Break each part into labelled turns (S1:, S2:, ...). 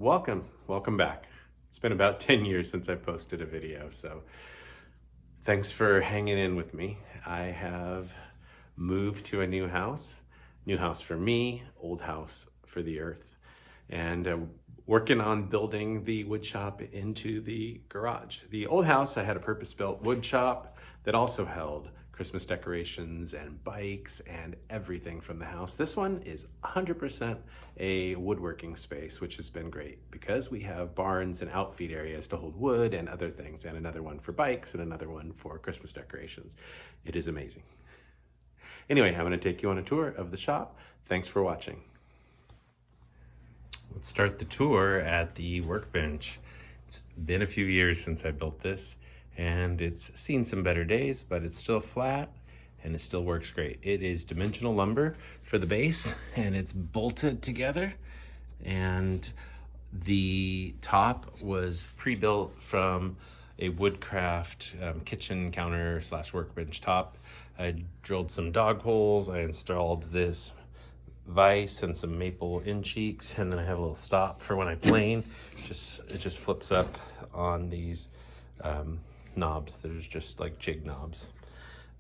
S1: Welcome back. It's been about 10 years since I posted a video, so thanks for hanging in with me. I have moved to a new house for me, old house for the earth, and working on building the wood shop into the garage. The old house, I had a purpose-built wood shop that also held Christmas decorations and bikes and everything from the house. This one is 100% a woodworking space, which has been great because we have barns and outfeed areas to hold wood and other things, and another one for bikes and another one for Christmas decorations. It is amazing. Anyway, I'm going to take you on a tour of the shop. Thanks for watching.
S2: Let's start the tour at the Workbench. It's been a few years since I built this, and it's seen some better days, but it's still flat and it still works great. It is dimensional lumber for the base, and it's bolted together, and the top was pre-built from a Woodcraft kitchen counter / workbench top. I drilled some dog holes. I installed this vise and some maple in cheeks, and then I have a little stop for when I plane. It just flips up on these knobs. There's just like jig knobs.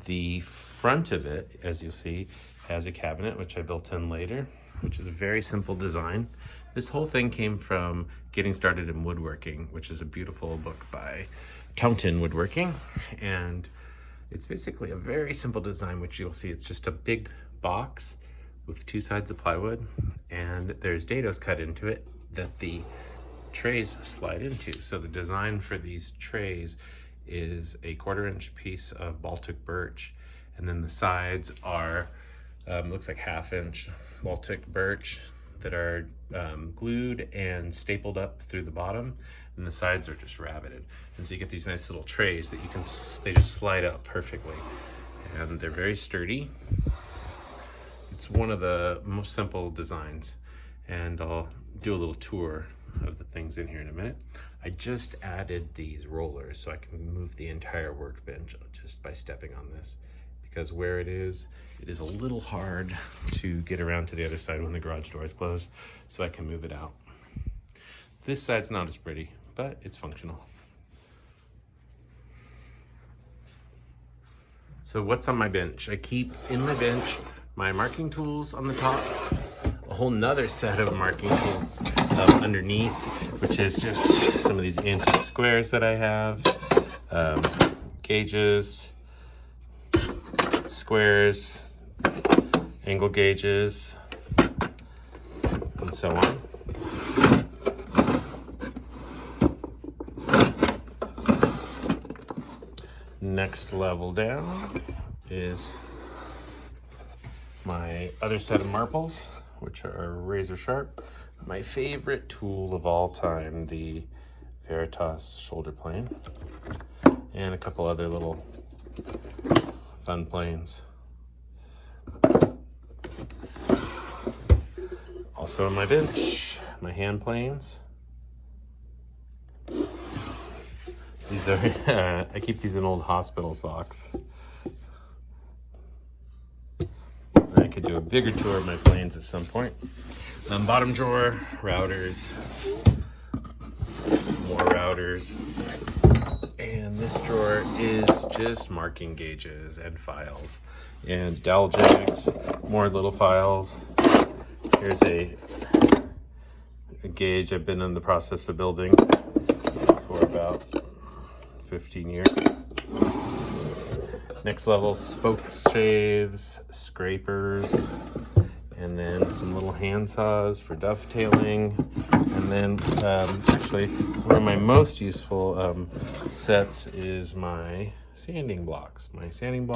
S2: The front of it, as you'll see, has a cabinet, which I built in later, which is a very simple design. This whole thing came from Getting Started in Woodworking, which is a beautiful book by Taunton Woodworking. And it's basically a very simple design, which you'll see. It's just a big box with two sides of plywood, and there's dados cut into it that the trays slide into. So the design for these trays is a 1/4-inch piece of Baltic birch, and then the sides are looks like 1/2-inch Baltic birch that are glued and stapled up through the bottom, and the sides are just rabbeted. And so you get these nice little trays that they just slide up perfectly, and they're very sturdy. It's one of the most simple designs, and I'll do a little tour of the things in here in a minute. I just added these rollers so I can move the entire workbench just by stepping on this, because where it is a little hard to get around to the other side when the garage door is closed, so I can move it out. This side's not as pretty, but it's functional. So what's on my bench? I keep in my bench my marking tools on the top, a whole nother set of marking tools underneath, which is just some of these antique squares that I have, gauges, squares, angle gauges, and so on. Next level down is my other set of marbles, which are razor sharp. My favorite tool of all time, the Veritas shoulder plane, and a couple other little fun planes. Also on my bench, my hand planes. These are, I keep these in old hospital socks. I could do a bigger tour of my planes at some point. Bottom drawer, routers, more routers. And this drawer is just marking gauges and files and dowel jigs, more little files. Here's a gauge I've been in the process of building for about 15 years. Next level, spoke shaves, scrapers, and then some little hand saws for dovetailing. And then actually one of my most useful sets is my sanding blocks. Sanding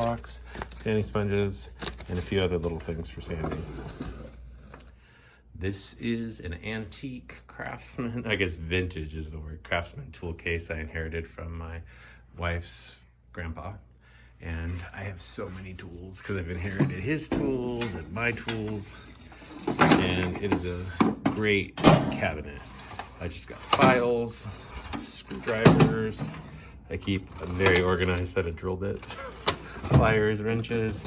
S2: sponges, and a few other little things for sanding. This is an antique Craftsman, I guess vintage is the word, Craftsman tool case I inherited from my wife's grandpa. And I have so many tools because I've inherited his tools and my tools. And it is a great cabinet. I just got files, screwdrivers. I keep a very organized set of drill bits, pliers, wrenches,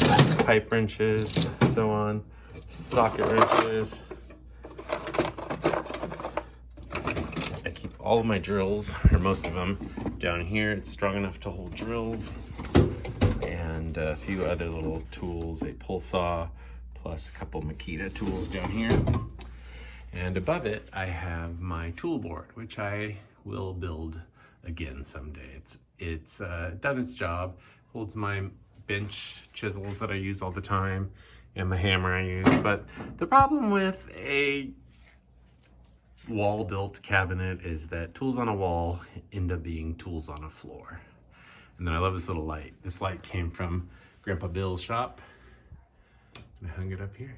S2: pipe wrenches, so on, socket wrenches, all of my drills, or most of them, down here. It's strong enough to hold drills and a few other little tools, a pull saw, plus a couple Makita tools down here. And above it, I have my tool board, which I will build again someday. It's done its job, holds my bench chisels that I use all the time and the hammer I use. But the problem with a wall-built cabinet is that tools on a wall end up being tools on a floor. And then I love this little light. This light came from Grandpa Bill's shop. I hung it up here.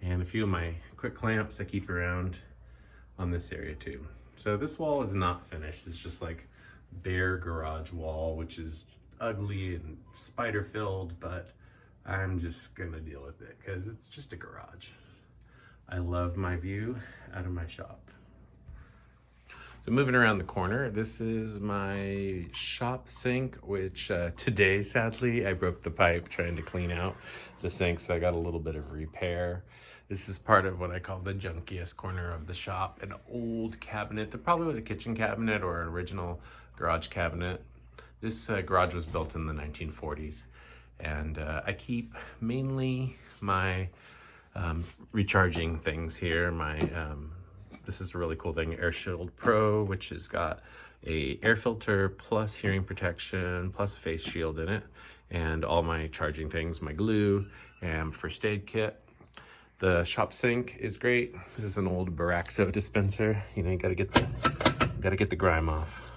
S2: And a few of my quick clamps I keep around on this area too. So this wall is not finished. It's just like bare garage wall, which is ugly and spider filled, but I'm just gonna deal with it because it's just a garage. I love my view out of my shop. So moving around the corner, this is my shop sink, which today, sadly, I broke the pipe trying to clean out the sink, so I got a little bit of repair. This is part of what I call the junkiest corner of the shop, an old cabinet that probably was a kitchen cabinet or an original garage cabinet. This garage was built in the 1940s, and I keep mainly my recharging things here. This is a really cool thing, Air Shield Pro, which has got a air filter plus hearing protection plus face shield in it, and all my charging things, my glue and first aid kit. The shop sink is great. This is an old Baraxo dispenser. You know, you gotta get the grime off.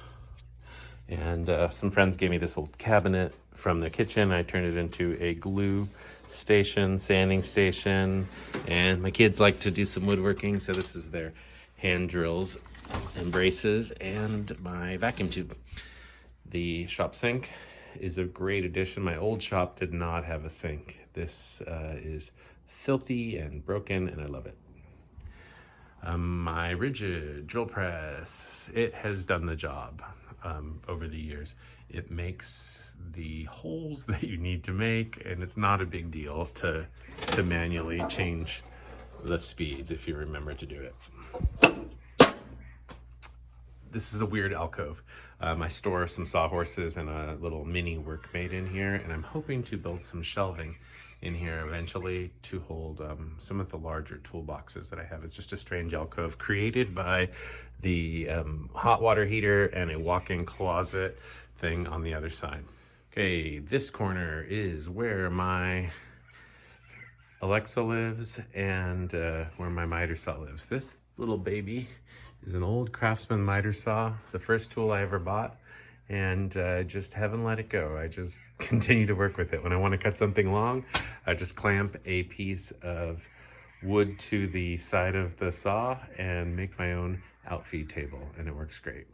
S2: And some friends gave me this old cabinet from the kitchen. I turned it into a glue station, sanding station, and my kids like to do some woodworking, so this is their hand drills and braces and my vacuum tube. The shop sink is a great addition. My old shop did not have a sink. This is filthy and broken, and I love it. My rigid drill press, it has done the job over the years. It makes the holes that you need to make, and it's not a big deal to manually change the speeds if you remember to do it. This is a weird alcove. I store some sawhorses and a little mini workmate in here, and I'm hoping to build some shelving in here eventually to hold some of the larger toolboxes that I have. It's just a strange alcove created by the hot water heater and a walk-in closet thing on the other side. Okay, this corner is where my Alexa lives and where my miter saw lives. This little baby is an old Craftsman miter saw. It's the first tool I ever bought, and I just haven't let it go. I just continue to work with it. When I want to cut something long, I just clamp a piece of wood to the side of the saw and make my own outfeed table, and it works great.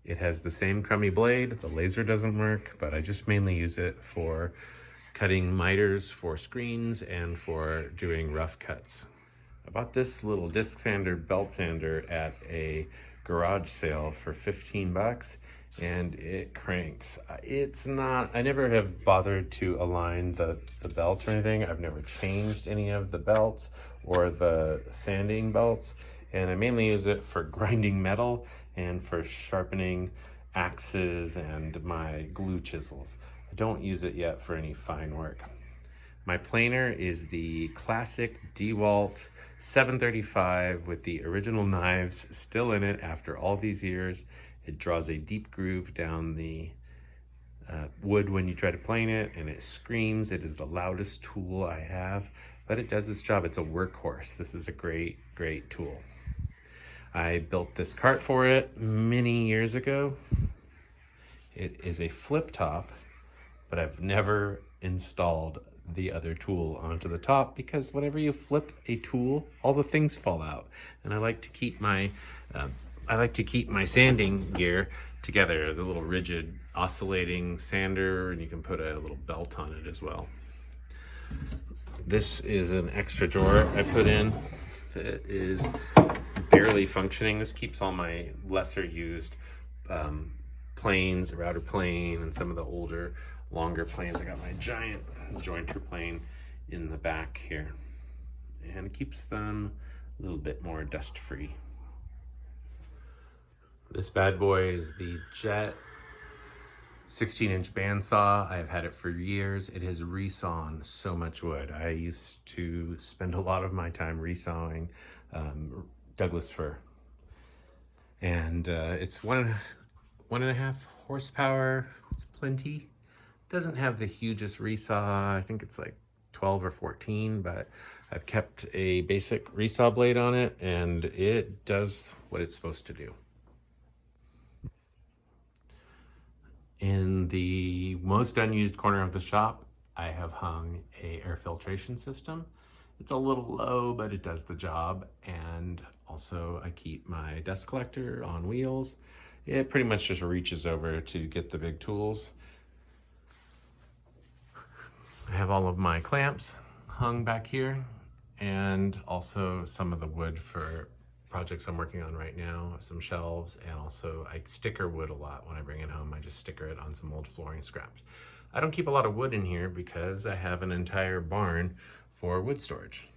S2: It has the same crummy blade. The laser doesn't work, but I just mainly use it for cutting miters for screens and for doing rough cuts. I bought this little disc sander, belt sander at a garage sale for 15 bucks, and it cranks. It's not, I never have bothered to align the belt or anything. I've never changed any of the belts or the sanding belts, and I mainly use it for grinding metal and for sharpening axes and my glue chisels. I don't use it yet for any fine work. My planer is the classic DeWalt 735 with the original knives still in it after all these years. It draws a deep groove down the wood when you try to plane it, and it screams. It is the loudest tool I have, but it does its job. It's a workhorse. This is a great, great tool. I built this cart for it many years ago. It is a flip top, but I've never installed the other tool onto the top because whenever you flip a tool, all the things fall out. And I like to keep my sanding gear together. The little rigid oscillating sander, and you can put a little belt on it as well. This is an extra drawer I put in that is barely functioning. This keeps all my lesser used planes, router plane, and some of the older, longer planes. I got my giant jointer plane in the back here, and it keeps them a little bit more dust free. This bad boy is the Jet 16-inch bandsaw. I've had it for years. It has resawn so much wood. I used to spend a lot of my time resawing Douglas fir. And it's one and a half horsepower. It's plenty. Doesn't have the hugest resaw. I think it's like 12 or 14, but I've kept a basic resaw blade on it and it does what it's supposed to do. In the most unused corner of the shop, I have hung a air filtration system. It's a little low, but it does the job. And also I keep my dust collector on wheels. It pretty much just reaches over to get the big tools. I have all of my clamps hung back here and also some of the wood for projects I'm working on right now, some shelves, and also I sticker wood a lot when I bring it home. I just sticker it on some old flooring scraps. I don't keep a lot of wood in here because I have an entire barn for wood storage.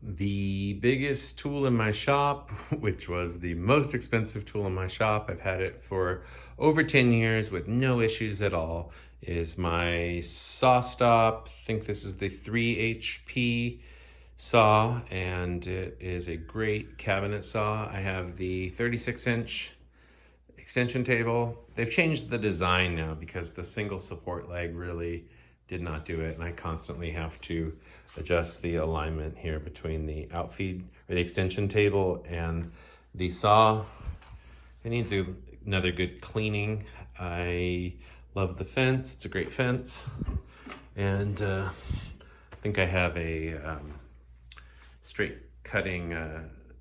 S2: The biggest tool in my shop, which was the most expensive tool in my shop, I've had it for over 10 years with no issues at all, is my saw stop. I think this is the 3 HP saw, and it is a great cabinet saw. I have the 36-inch extension table. They've changed the design now because the single support leg really did not do it, and I constantly have to adjust the alignment here between the outfeed or the extension table and the saw. It needs another good cleaning. I love the fence. It's a great fence, and I think I have a straight cutting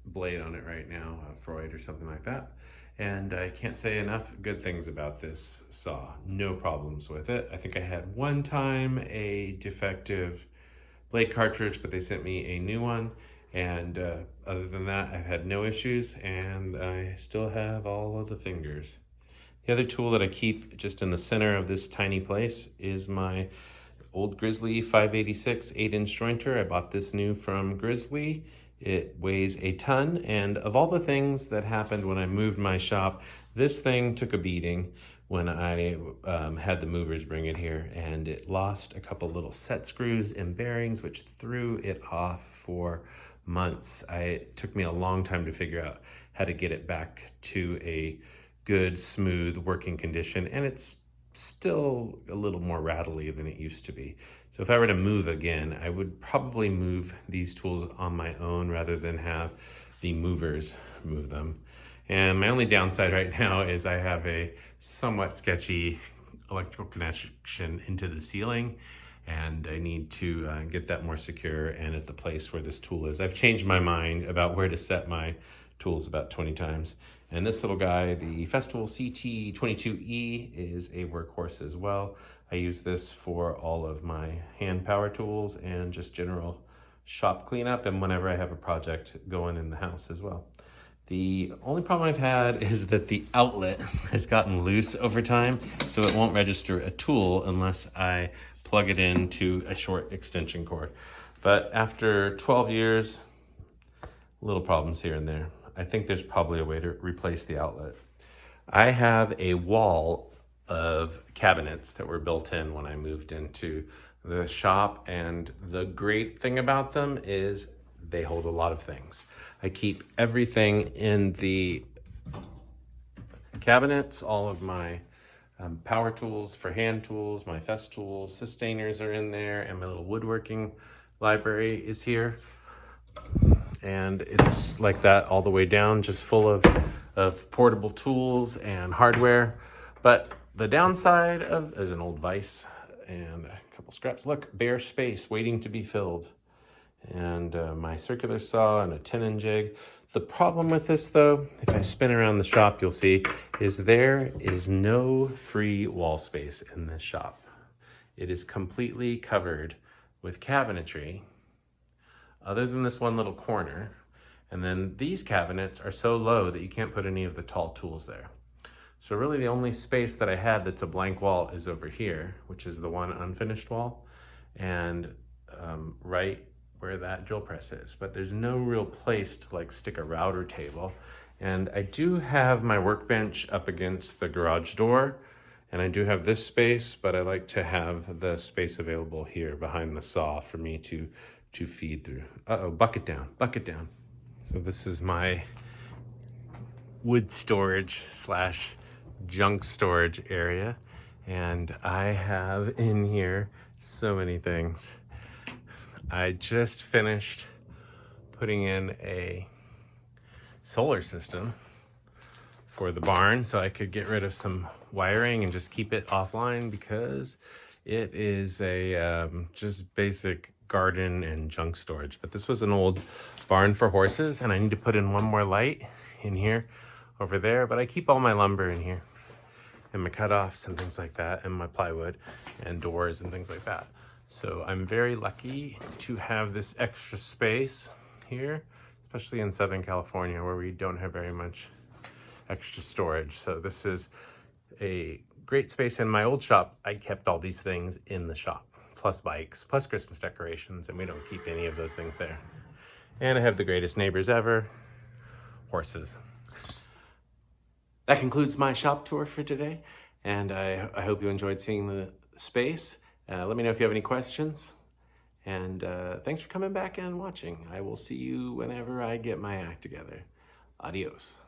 S2: blade on it right now, a Freud or something like that. And I can't say enough good things about this saw. No problems with it. I think I had one time a defective blade cartridge, but they sent me a new one. And other than that, I've had no issues, and I still have all of the fingers. The other tool that I keep just in the center of this tiny place is my old Grizzly 586 8-inch jointer. I bought this new from Grizzly. It weighs a ton, and of all the things that happened when I moved my shop, this thing took a beating when I had the movers bring it here, and it lost a couple little set screws and bearings, which threw it off for months. It took me a long time to figure out how to get it back to a good, smooth working condition, and it's still a little more rattly than it used to be. So if I were to move again, I would probably move these tools on my own rather than have the movers move them. And my only downside right now is I have a somewhat sketchy electrical connection into the ceiling, and I need to get that more secure and at the place where this tool is. I've changed my mind about where to set my tools about 20 times. And this little guy, the Festool CT22E, is a workhorse as well. I use this for all of my hand power tools and just general shop cleanup, and whenever I have a project going in the house as well. The only problem I've had is that the outlet has gotten loose over time, so it won't register a tool unless I plug it into a short extension cord. But after 12 years, little problems here and there. I think there's probably a way to replace the outlet. I have a wall of cabinets that were built in when I moved into the shop, and the great thing about them is they hold a lot of things. I keep everything in the cabinets, all of my power tools for hand tools, my Festool sustainers are in there, and my little woodworking library is here. And it's like that all the way down, just full of portable tools and hardware. But the downside of is an old vise and a couple scraps. Look, bare space waiting to be filled. And my circular saw and a tenon jig. The problem with this, though, if I spin around the shop, you'll see, is there is no free wall space in this shop. It is completely covered with cabinetry, other than this one little corner. And then these cabinets are so low that you can't put any of the tall tools there. So really the only space that I had that's a blank wall is over here, which is the one unfinished wall, and right where that drill press is. But there's no real place to like stick a router table. And I do have my workbench up against the garage door, and I do have this space, but I like to have the space available here behind the saw for me to feed through. Uh-oh, bucket down, bucket down. So this is my wood storage slash junk storage area. And I have in here so many things. I just finished putting in a solar system for the barn so I could get rid of some wiring and just keep it offline because it is a just basic garden and junk storage. But this was an old barn for horses, and I need to put in one more light in here over there, but I keep all my lumber in here and my cutoffs and things like that, and my plywood and doors and things like that. So I'm very lucky to have this extra space here, especially in Southern California where we don't have very much extra storage. So this is a great space. In my old shop, I kept all these things in the shop, plus bikes, plus Christmas decorations, and we don't keep any of those things there. And I have the greatest neighbors ever, horses.
S1: That concludes my shop tour for today, and I hope you enjoyed seeing the space. Let me know if you have any questions, and thanks for coming back and watching. I will see you whenever I get my act together. Adios.